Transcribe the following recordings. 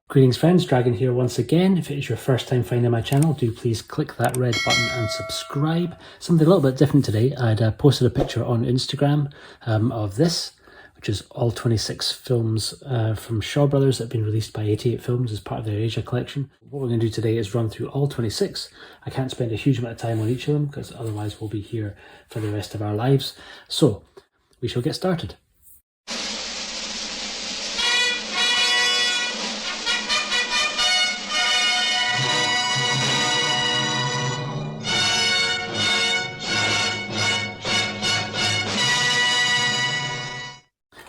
Greetings friends, Dragon here once again. If it is your first time finding my channel, do please click that red button and subscribe. Something a little bit different today. I'd posted a picture on Instagram of this, which is all 26 films from Shaw Brothers that have been released by 88 Films as part of their Asia collection. What we're going to do today is run through all 26. I can't spend a huge amount of time on each of them because otherwise we'll be here for the rest of our lives. So, we shall get started.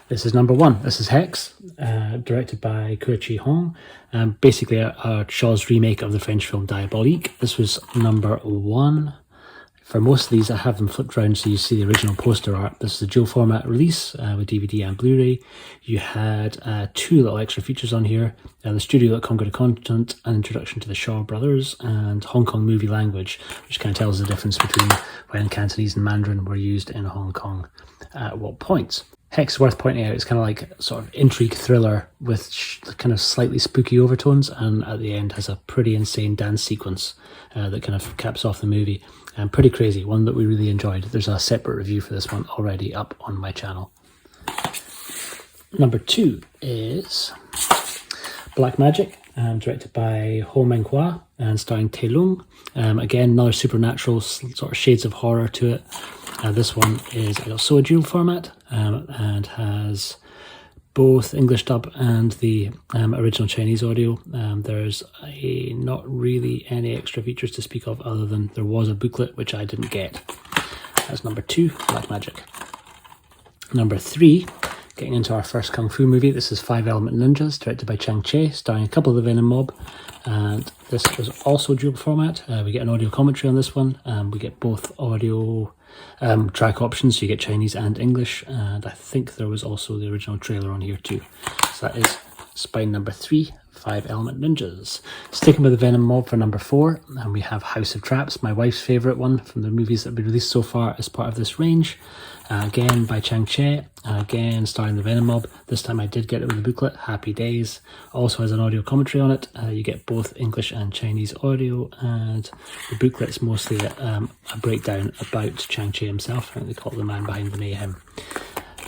This is number one. This is Hex, directed by Chi Hong. Basically Shaw's remake of the French film Diabolique. This was number one. For most of these, I have them flipped around so you see the original poster art. This is a dual format release with DVD and Blu-ray. You had two little extra features on here. The Studio.com Good Content, an introduction to the Shaw Brothers, and Hong Kong movie language, which kind of tells the difference between when Cantonese and Mandarin were used in Hong Kong at what points. Hex, worth pointing out, it's kind of like sort of intrigue thriller with kind of slightly spooky overtones, and at the end has a pretty insane dance sequence that kind of caps off the movie. Pretty crazy, one that we really enjoyed. There's a separate review for this one already up on my channel. Number two is Black Magic, directed by Ho Menghua and starring Tai Lung. Again, another supernatural sort of shades of horror to it. This one is also a dual format and has both English dub and the original Chinese audio. There's not really any extra features to speak of other than there was a booklet which I didn't get. That's number two, Black Magic. Number three, getting into our first Kung Fu movie. This is Five Element Ninjas, directed by Chang Che, starring a couple of the Venom Mob. And this was also dual format. We get an audio commentary on this one. We get both audio track options, so you get Chinese and English, and I think there was also the original trailer on here too. So that is spine number three, Five Element Ninjas. Sticking with the Venom Mob for number four, and we have House of Traps, my wife's favourite one from the movies that have been released so far as part of this range. Again by Chang Che, again starring the Venom Mob. This time I did get it with a booklet, Happy Days. Also has an audio commentary on it. You get both English and Chinese audio, and the booklet's mostly a breakdown about Chang Che himself. I think they call it the man behind the mayhem.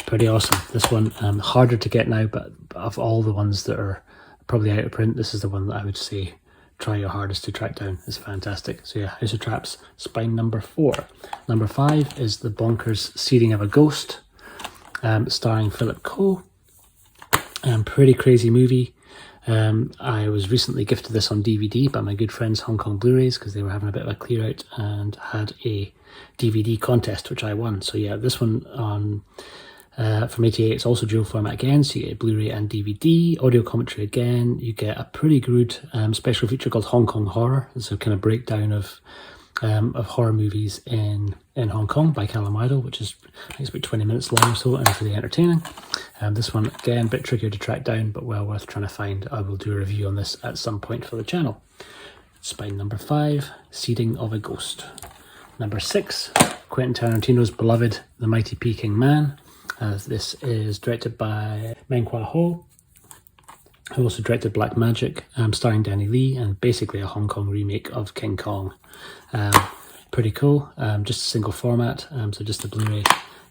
Pretty awesome. This one, harder to get now, but of all the ones that are probably out of print, this is the one that I would say try your hardest to track down. It's fantastic. So yeah, House of Traps, spine number four. Number five is The Bonkers Seeding of a Ghost, starring Philip Ko. Pretty crazy movie. I was recently gifted this on DVD by my good friends Hong Kong Blu-rays because they were having a bit of a clear out and had a DVD contest which I won. So yeah, this one on from 88, it's also dual format again, so you get Blu-ray and DVD, audio commentary again. You get a pretty good special feature called Hong Kong Horror. It's a kind of breakdown of horror movies in Hong Kong by Callum Idle, which is, I think it's about 20 minutes long or so, and it's really entertaining. This one, again, a bit trickier to track down, but well worth trying to find. I will do a review on this at some point for the channel. Spine number five, Seeding of a Ghost. Number six, Quentin Tarantino's beloved The Mighty Peking Man. This is directed by Menghua Ho, who also directed Black Magic, starring Danny Lee, and basically a Hong Kong remake of King Kong. Pretty cool. Just a single format, so just the Blu-ray.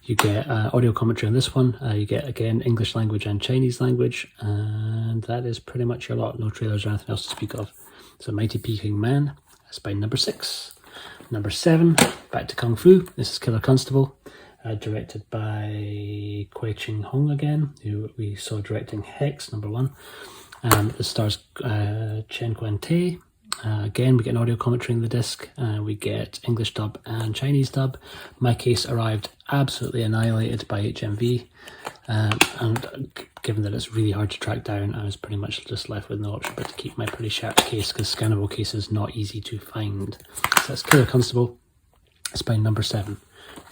You get audio commentary on this one. You get, again, English language and Chinese language, and that is pretty much your lot. No trailers or anything else to speak of. So Mighty Peking Man, spine number six. Number seven, back to Kung Fu. This is Killer Constable. Directed by Chi Hong again, who we saw directing Hex, number one. This stars Chen Guan-Te. Again, we get an audio commentary in the disc. We get English dub and Chinese dub. My case arrived absolutely annihilated by HMV. And given that it's really hard to track down, I was pretty much just left with no option but to keep my pretty sharp case, because scannable case is not easy to find. So that's Killer Constable, spine number seven.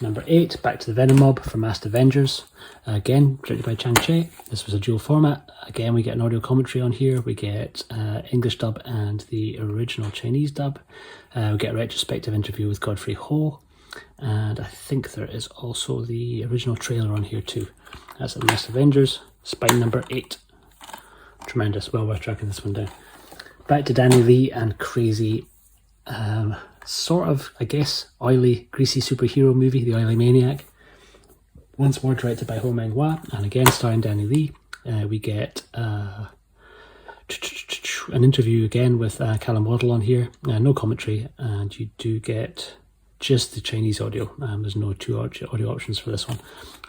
Number eight, back to the Venom Mob from Masked Avengers. Again, directed by Chang Che. This was a dual format. Again, we get an audio commentary on here. We get English dub and the original Chinese dub. We get a retrospective interview with Godfrey Ho. And I think there is also the original trailer on here too. That's the Masked Avengers, spine number eight. tremendous, well worth tracking this one down. Back to Danny Lee and crazy, sort of, I guess, oily, greasy superhero movie, The Oily Maniac. Once more directed by Ho Meng-hwa, and again starring Danny Lee. We get an interview again with Callum Waddle on here. No commentary, and you do get just the Chinese audio. There's no two audio options for this one.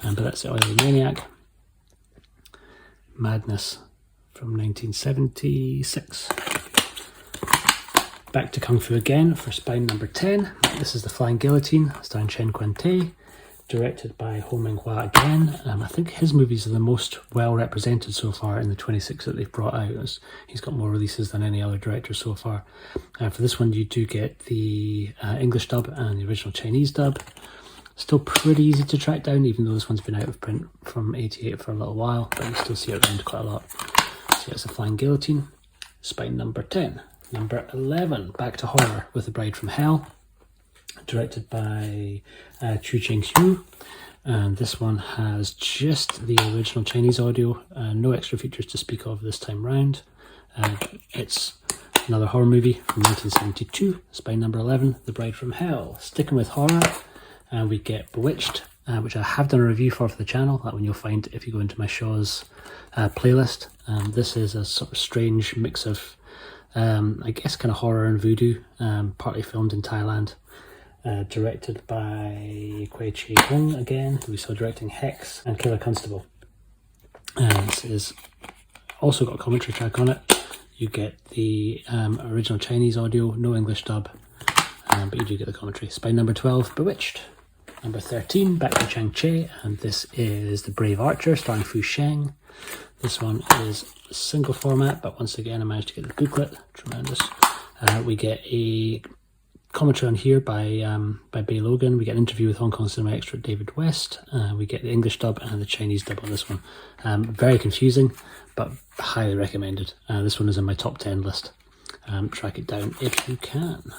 But that's The Oily Maniac. Madness from 1976. Back to Kung Fu again for spine number 10. This is The Flying Guillotine, starring Chen Kuan-tae, directed by Ho Meng-hwa again. I think his movies are the most well represented so far in the 26 that they've brought out. He's got more releases than any other director so far. For this one you do get the English dub and the original Chinese dub. Still pretty easy to track down, even though this one's been out of print from 88 for a little while, but you still see it around quite a lot. So it's The Flying Guillotine, spine number 10. Number 11, back to horror with The Bride from Hell, directed by Chu Ching-hsu, and this one has just the original Chinese audio, no extra features to speak of this time round. It's another horror movie from 1972, spine number 11, The Bride from Hell. Sticking with horror, we get Bewitched, which I have done a review for the channel. That one you'll find if you go into my Shaw's playlist. This is a sort of strange mix of I guess kind of horror and voodoo, partly filmed in Thailand, directed by Kwei Chi Hung again, who we saw directing Hex and Killer Constable. This is also got a commentary track on it. You get the original Chinese audio, no English dub, but you do get the commentary. Spine number 12, Bewitched. Number 13, back to Chang Che, and this is The Brave Archer, starring Fu Sheng. This one is single format, but once again I managed to get the booklet. Tremendous. We get a commentary on here by Bay Logan. We get an interview with Hong Kong cinema expert David West. We get the English dub and the Chinese dub on this one. Very confusing, but highly recommended. This one is in my top 10 list. Track it down if you can.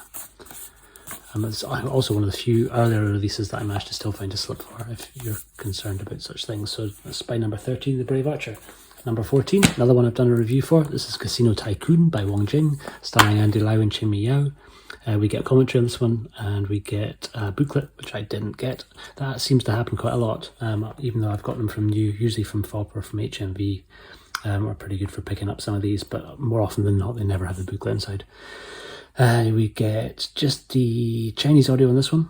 It's also one of the few earlier releases that I managed to still find a slip for, if you're concerned about such things. So that's spine number 13, The Brave Archer. Number 14, another one I've done a review for. This is Casino Tycoon by Wong Jing, starring Andy Lau and Chen Miyao. We get a commentary on this one, and we get a booklet, which I didn't get. That seems to happen quite a lot, even though I've got them from new, usually from FOP or from HMV. Are pretty good for picking up some of these, but more often than not, they never have the booklet inside. We get just the Chinese audio on this one,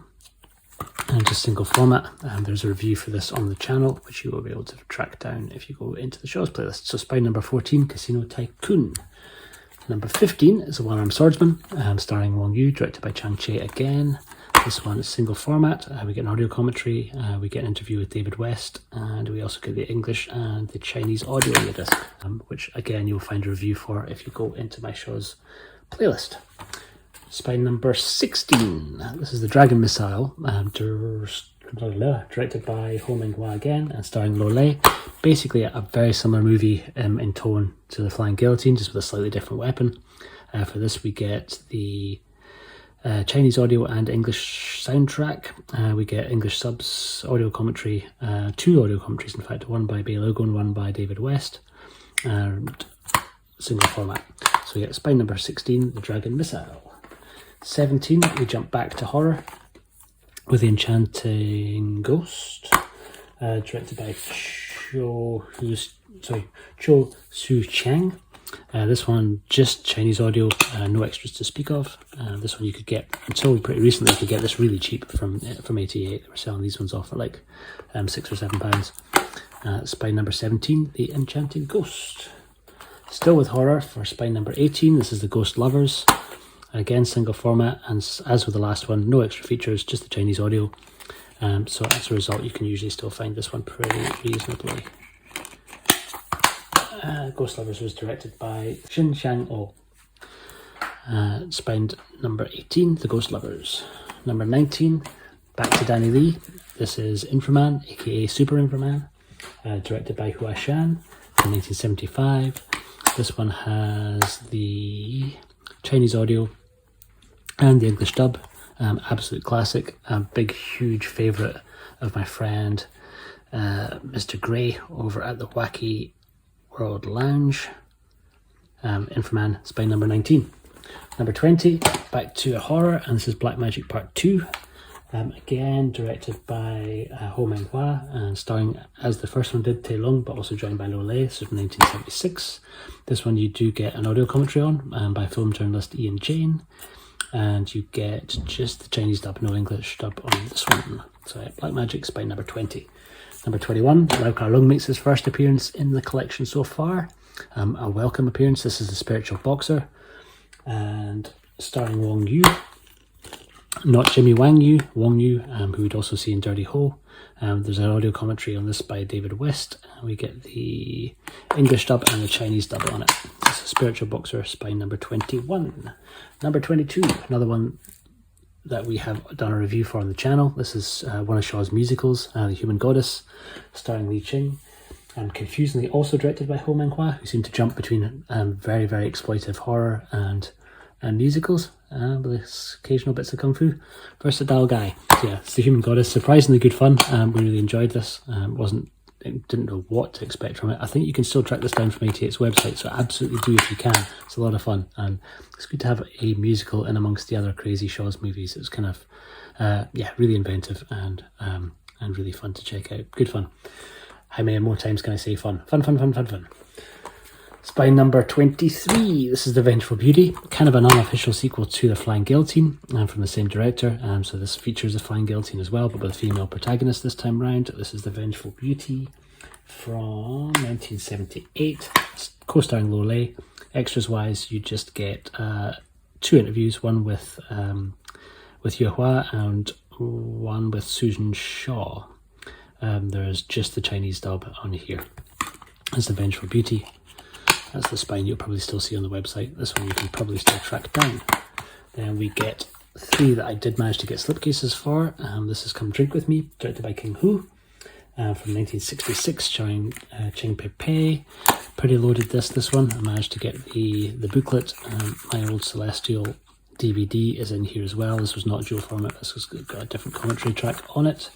and just single format. There's a review for this on the channel, which you will be able to track down if you go into the Shaw's playlist. So spine number 14, Casino Tycoon. Number 15 is The One-Armed Swordsman, starring Wong Yu, directed by Chang Che again. This one is single format. We get an audio commentary, we get an interview with David West, and we also get the English and the Chinese audio on the disc, which again you'll find a review for if you go into my Shaw's playlist. Spine number 16. This is The Dragon Missile, directed by Ho Meng-hwa again, and starring Lo Lei. Basically a very similar movie in tone to The Flying Guillotine, just with a slightly different weapon. For this we get the Chinese audio and English soundtrack. We get English subs, audio commentary, two audio commentaries in fact, one by Bay Logan and one by David West, and single format. So we get spine number 16, The Dragon Missile. 17, we jump back to horror with The Enchanted Ghost, directed by Cho Su-chang. This one just Chinese audio, no extras to speak of. This one you could get, until pretty recently, you could get this really cheap from 88. They were selling these ones off for like £6 or £7. Spine number 17, The Enchanted Ghost. Still with horror for spine number 18, this is The Ghost Lovers. Again, single format, and as with the last one, no extra features, just the Chinese audio. So as a result, you can usually still find this one pretty reasonably. Ghost Lovers was directed by Shin Chang-oh. Spine number 18, The Ghost Lovers. Number 19, back to Danny Lee. This is Inframan, aka Super Inframan, directed by Hua Shan from 1975. This one has the Chinese audio and the English dub. Absolute classic. Big, huge favourite of my friend Mr. Gray over at the Wacky World Lounge. Inframan, spine number 19. Number 20, back to a horror, and this is Black Magic Part 2. Again, directed by Ho Man-hwa and starring, as the first one did, Tae Lung, but also joined by Lotus. This is from 1976. This one you do get an audio commentary on by film journalist Ian Jane, and you get just the Chinese dub, no English dub on this one. So Black Magic, spine number 20. Number 21, Lau Kar-leung makes his first appearance in the collection so far. A welcome appearance. This is the Spiritual Boxer, and starring Wong Yu. Not Jimmy Wong Yu, who we'd also see in Dirty Ho. There's an audio commentary on this by David West. We get the English dub and the Chinese dub on it. This is Spiritual Boxer, spine number 21. Number 22, another one that we have done a review for on the channel. This is one of Shaw's musicals, The Human Goddess, starring Li Ching. Confusingly also directed by Ho Man-hwa, who seemed to jump between very, very exploitive horror and musicals, with occasional bits of kung fu. Versatile guy. So yeah, it's The Human Goddess. Surprisingly good fun. We really enjoyed this. Didn't know what to expect from it. I think you can still track this down from 88's website, so absolutely do if you can. It's a lot of fun, and it's good to have a musical in amongst the other crazy Shaw's movies. It's kind of really inventive and really fun to check out. Good fun. How many more times can I say fun? Fun. Spine number 23. This is The Vengeful Beauty, kind of an unofficial sequel to The Flying Guillotine, from the same director. So this features The Flying Guillotine as well, but with a female protagonist this time round. This is The Vengeful Beauty from 1978, co-starring Lo Lei. Extras wise, you just get 2 interviews, one with Yue Hua and one with Susan Shaw. There's just the Chinese dub on here. That's The Vengeful Beauty. That's the spine you'll probably still see on the website. This one you can probably still track down. Then we get 3 that I did manage to get slipcases for. This is Come Drink With Me, directed by King Hu, from 1966, showing Ching Pei Pei. Pretty loaded this one. I managed to get the booklet. My old Celestial DVD is in here as well. This was not dual format. This has got a different commentary track on it.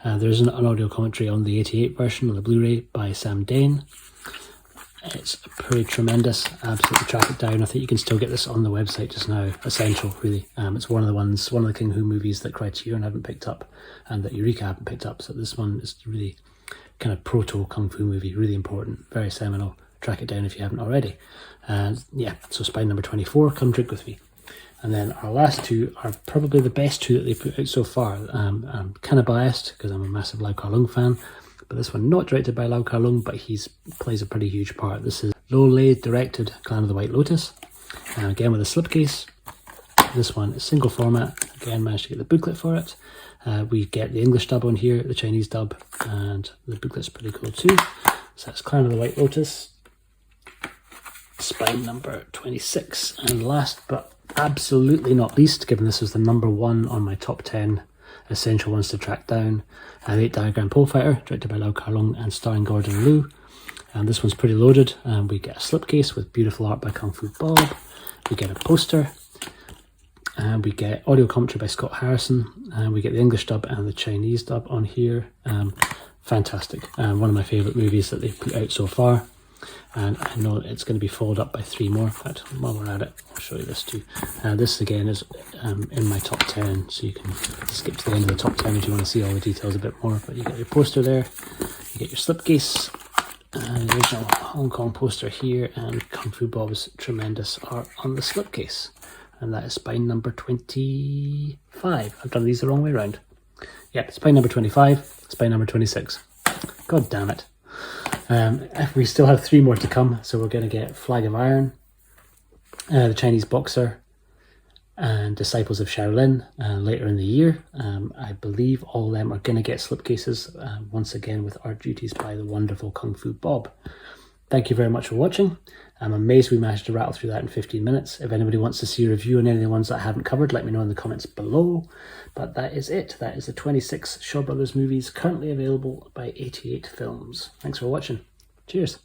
There is an audio commentary on the 88 version on the Blu-ray by Sam Dane. It's pretty tremendous. Absolutely track it down. I think you can still get this on the website just now. Essential, really. It's one of the King Hu movies that Criterion haven't picked up and that Eureka haven't picked up. So this one is really kind of proto kung fu movie. Really important. Very seminal. Track it down if you haven't already. And yeah, so spine number 24, Come Drink With Me. And then our last 2 are probably the best 2 that they put out so far. I'm kind of biased because I'm a massive Lau Kar-leung fan. But this one not directed by Lau Kar-leung, but he plays a pretty huge part. This is Lo Lei directed Clan of the White Lotus, again with a slipcase. This one is single format. Again, managed to get the booklet for it. We get the English dub on here, the Chinese dub, and the booklet's pretty cool too. So that's Clan of the White Lotus, spine number 26. And last but absolutely not least, given this was the number 1 on my top 10 essential ones to track down, The 8 Diagram Pole Fighter, directed by Lau Kar-leung and starring Gordon Liu. And this one's pretty loaded. We get a slipcase with beautiful art by Kung Fu Bob. We get a poster. We get audio commentary by Scott Harrison. We get the English dub and the Chinese dub on here. Fantastic. One of my favourite movies that they've put out so far. And I know it's going to be followed up by 3 more. In fact, while we're at it, I'll show you this too. This again is in my top 10, so you can skip to the end of the top 10 if you want to see all the details a bit more. But you get your poster there, you get your slipcase, the original Hong Kong poster here, and Kung Fu Bob's tremendous art on the slipcase. And that is spine number 25. I've done these the wrong way around. Yep, spine number 25, spine number 26. God damn it. We still have 3 more to come, so we're going to get Flag of Iron, the Chinese Boxer, and Disciples of Shaolin later in the year. I believe all of them are going to get slipcases, once again with art duties by the wonderful Kung Fu Bob. Thank you very much for watching. I'm amazed we managed to rattle through that in 15 minutes. If anybody wants to see a review on any of the ones that I haven't covered, let me know in the comments below. But that is it. That is the 26 Shaw Brothers movies currently available by 88 Films. Thanks for watching. Cheers.